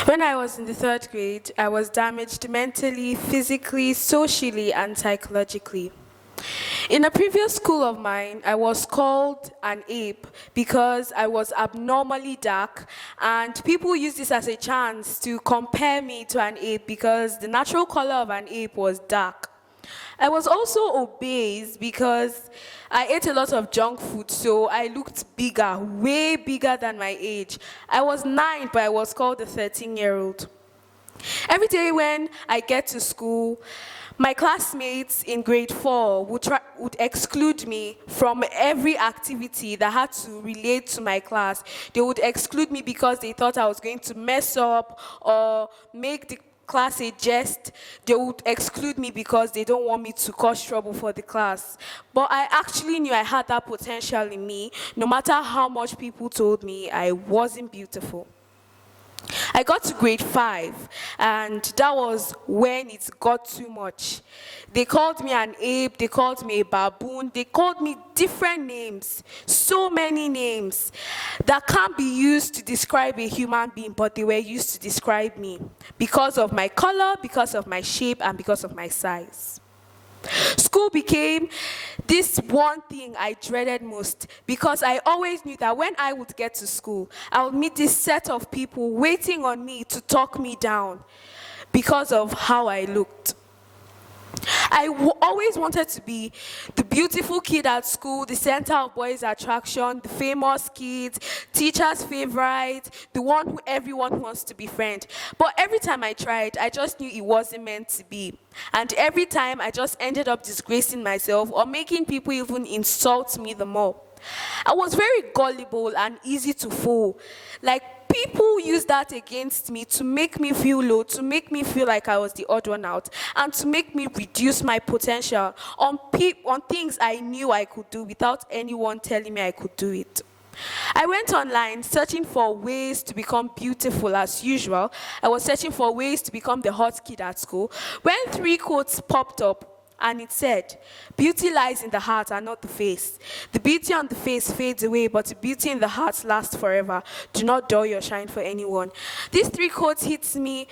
When I was in the third grade, I was damaged mentally, physically, socially, and psychologically. In a previous school of mine, I was called an ape because I was abnormally dark, and people used this as a chance to compare me to an ape because the natural color of an ape was dark. I was also obese because I ate a lot of junk food, so I looked bigger, way bigger than my age. I was 9, but I was called a 13-year-old. Every day when I get to school, my classmates in grade 4 would exclude me from every activity that had to relate to my class. They would exclude me because they thought I was going to mess up or make the class a jest. They would exclude me because they don't want me to cause trouble for the class. But I actually knew I had that potential in me. No matter how much people told me I wasn't beautiful. I got to grade 5, and that was when it got too much. They called me an ape, they called me a baboon, they called me different names, so many names that can't be used to describe a human being, but they were used to describe me because of my color, because of my shape, and because of my size. School became this one thing I dreaded most because I always knew that when I would get to school, I would meet this set of people waiting on me to talk me down because of how I looked. I always wanted to be the beautiful kid at school, the center of boys' attraction, the famous kid, teacher's favorite, the one who everyone wants to befriend. But every time I tried, I just knew it wasn't meant to be. And every time, I just ended up disgracing myself or making people even insult me the more. I was very gullible and easy to fool. Like, people used that against me to make me feel low, to make me feel like I was the odd one out, and to make me reduce my potential on things I knew I could do without anyone telling me I could do it. I went online searching for ways to become beautiful as usual. I was searching for ways to become the hot kid at school when 3 quotes popped up. And it said, beauty lies in the heart and not the face. The beauty on the face fades away, but the beauty in the heart lasts forever. Do not dull your shine for anyone. These 3 quotes hit me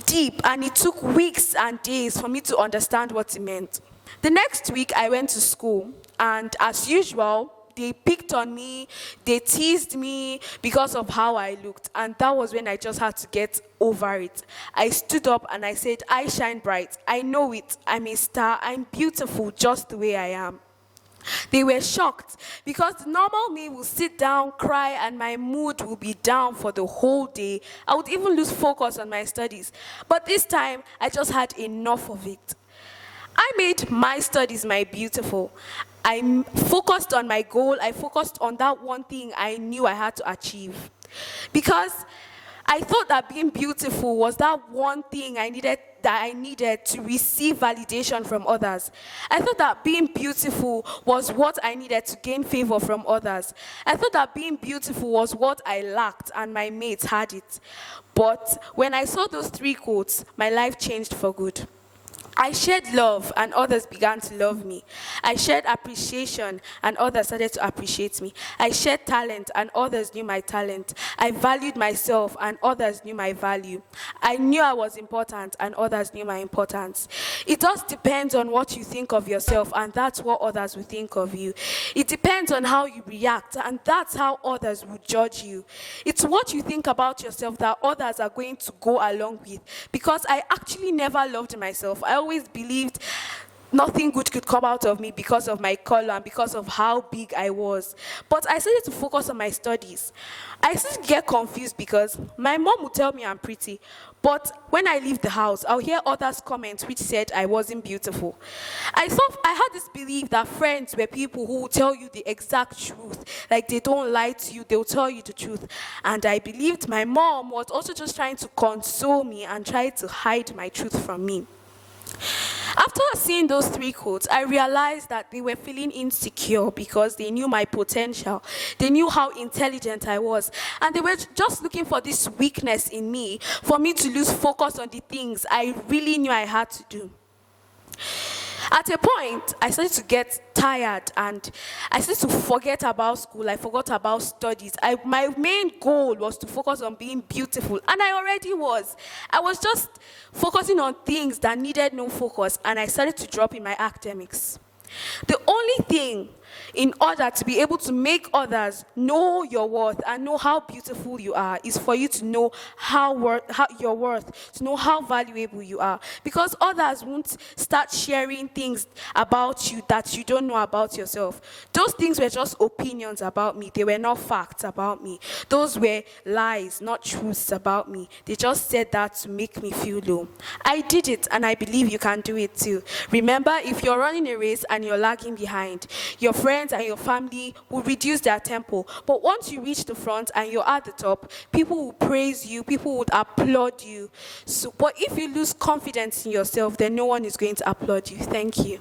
deep, and it took weeks and days for me to understand what it meant. The next week, I went to school, and as usual, they picked on me, they teased me because of how I looked, and that was when I just had to get over it. I stood up and I said, I shine bright, I know it, I'm a star, I'm beautiful just the way I am. They were shocked because the normal me will sit down, cry, and my mood will be down for the whole day. I would even lose focus on my studies. But this time, I just had enough of it. I made my studies my beautiful. I focused on my goal. I focused on that one thing I knew I had to achieve. Because I thought that being beautiful was that one thing I needed to receive validation from others. I thought that being beautiful was what I needed to gain favor from others. I thought that being beautiful was what I lacked and my mates had it. But when I saw those 3 quotes, my life changed for good. I shared love, and others began to love me. I shared appreciation, and others started to appreciate me. I shared talent, and others knew my talent. I valued myself, and others knew my value. I knew I was important, and others knew my importance. It just depends on what you think of yourself, and that's what others will think of you. It depends on how you react, and that's how others will judge you. It's what you think about yourself that others are going to go along with. Because I actually never loved myself. I always believed nothing good could come out of me because of my color and because of how big I was. But I started to focus on my studies. I started to get confused because my mom would tell me I'm pretty, but when I leave the house, I'll hear others comment which said I wasn't beautiful. I had this belief that friends were people who will tell you the exact truth. Like, they don't lie to you, they'll tell you the truth. And I believed my mom was also just trying to console me and try to hide my truth from me. After seeing those 3 quotes, I realized that they were feeling insecure because they knew my potential. They knew how intelligent I was. And they were just looking for this weakness in me for me to lose focus on the things I really knew I had to do. At a point, I started to get tired and I started to forget about school. I forgot about studies. My main goal was to focus on being beautiful, and I already was. I was just focusing on things that needed no focus, and I started to drop in my academics. The only thing in order to be able to make others know your worth and know how beautiful you are is for you to know how your worth, to know how valuable you are. Because others won't start sharing things about you that you don't know about yourself. Those things were just opinions about me. They were not facts about me. Those were lies, not truths about me. They just said that to make me feel low. I did it, and I believe you can do it too. Remember, if you're running a race and you're lagging behind, your friends and your family will reduce their tempo. But once you reach the front and you're at the top, people will praise you, people would applaud you. But if you lose confidence in yourself, then no one is going to applaud you. Thank you.